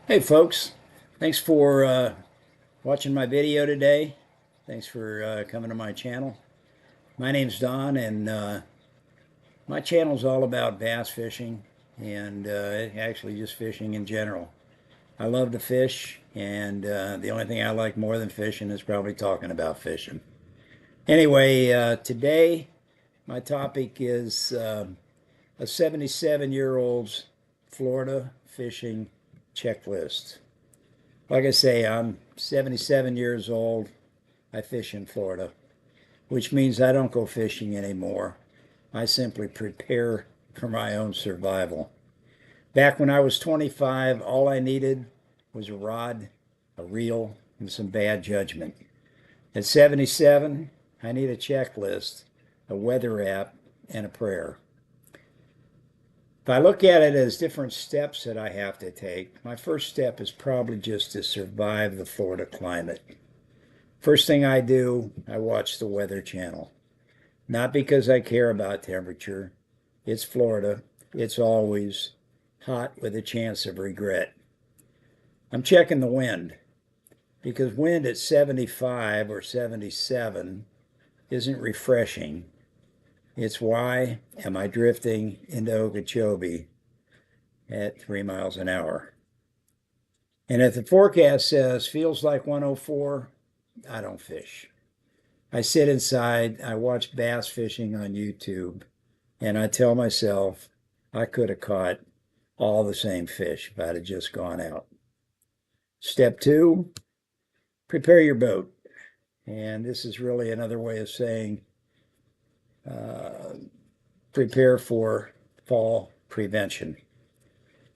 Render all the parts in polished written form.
Hey folks, thanks for watching my video today. Thanks for coming to my channel. My name's Don, and my channel is all about bass fishing and actually just fishing in general. I love to fish, and the only thing I like more than fishing is probably talking about fishing. Anyway, today my topic is a 77-year-old's Florida fishing checklist. Like I say, I'm 77 years old. I fish in Florida, which means I don't go fishing anymore. I simply prepare for my own survival. Back when I was 25, all I needed was a rod, a reel, and some bad judgment. At 77, I need a checklist, a weather app, and a prayer. If I look at it as different steps that I have to take, my first step is probably just to survive the Florida climate. First thing I do, I watch the Weather Channel. Not because I care about temperature. It's Florida. It's always hot with a chance of regret. I'm checking the wind because wind at 75 or 77 isn't refreshing. It's why am I drifting into Okeechobee at 3 miles an hour. And if the forecast says feels like 104, I don't fish. I sit inside, I watch bass fishing on YouTube, and I tell myself I could have caught all the same fish if I'd have just gone out. Step two, prepare your boat. And this is really another way of saying prepare for fall prevention.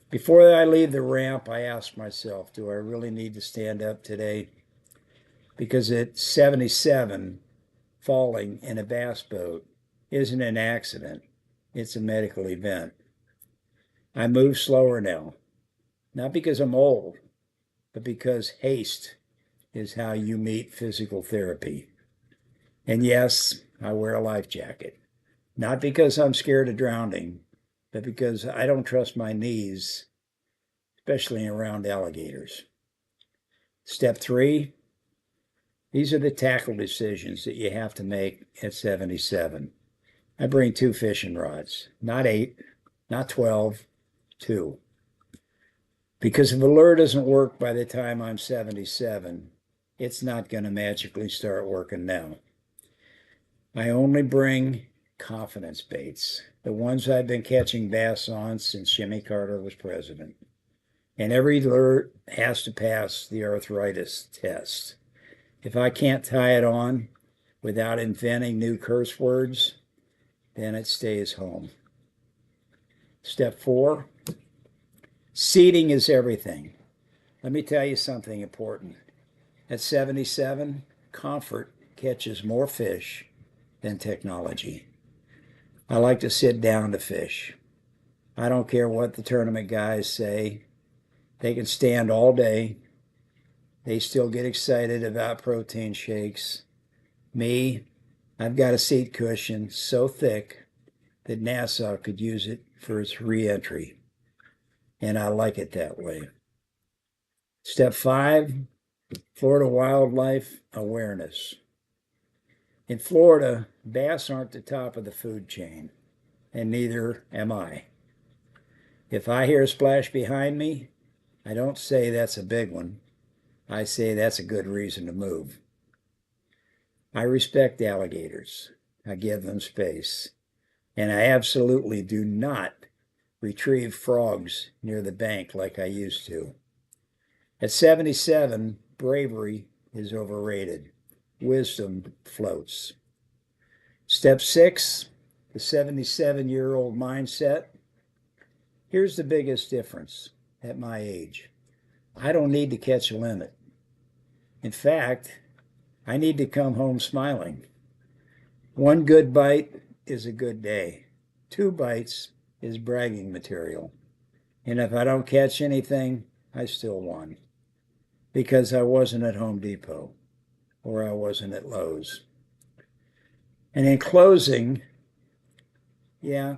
Before I leave the ramp, I ask myself, do I really need to stand up today? Because at 77, falling in a bass boat isn't an accident, it's a medical event. I move slower now, not because I'm old, but because haste is how you meet physical therapy. And yes, I wear a life jacket, not because I'm scared of drowning, but because I don't trust my knees, especially around alligators. Step three, these are the tackle decisions that you have to make at 77. I bring 2 fishing rods, not 8, not 12, 2. Because if a lure doesn't work by the time I'm 77, it's not going to magically start working now. I only bring confidence baits, the ones I've been catching bass on since Jimmy Carter was president. And every lure has to pass the arthritis test. If I can't tie it on without inventing new curse words, then it stays home. Step 4, seating is everything. Let me tell you something important. At 77, comfort catches more fish than technology. I like to sit down to fish. I don't care what the tournament guys say. They can stand all day. They still get excited about protein shakes. Me, I've got a seat cushion so thick that Nassau could use it for its re-entry. And I like it that way. Step 5, Florida wildlife awareness. In Florida, bass aren't the top of the food chain, and neither am I. If I hear a splash behind me, I don't say that's a big one. I say that's a good reason to move. I respect alligators. I give them space. And I absolutely do not retrieve frogs near the bank like I used to. At 77, bravery is overrated. Wisdom floats. Step 6, the 77-year-old mindset. Here's the biggest difference at my age. I don't need to catch a limit. In fact, I need to come home smiling. 1 good bite is a good day. 2 bites is bragging material. And if I don't catch anything, I still won. Because I wasn't at Home Depot or I wasn't at Lowe's. And in closing, yeah,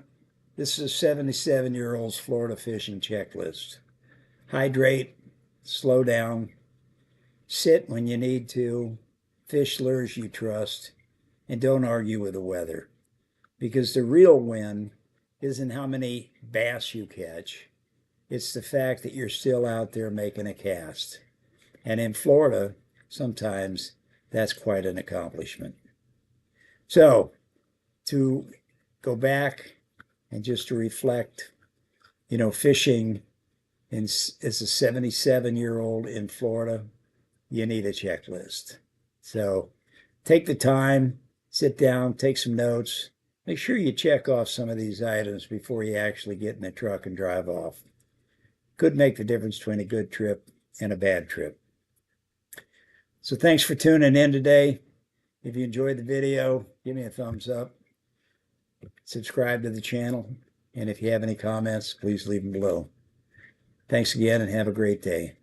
this is a 77-year-old's Florida fishing checklist. Hydrate, slow down, sit when you need to, fish lures you trust, and don't argue with the weather. Because the real win isn't how many bass you catch. It's the fact that you're still out there making a cast. And in Florida, sometimes that's quite an accomplishment. So, to go back and just to reflect, fishing as a 77-year-old in Florida, you need a checklist. So, take the time, sit down, take some notes. Make sure you check off some of these items before you actually get in the truck and drive off. Could make the difference between a good trip and a bad trip. So thanks for tuning in today. If you enjoyed the video, give me a thumbs up. Subscribe to the channel. And if you have any comments, please leave them below. Thanks again and have a great day.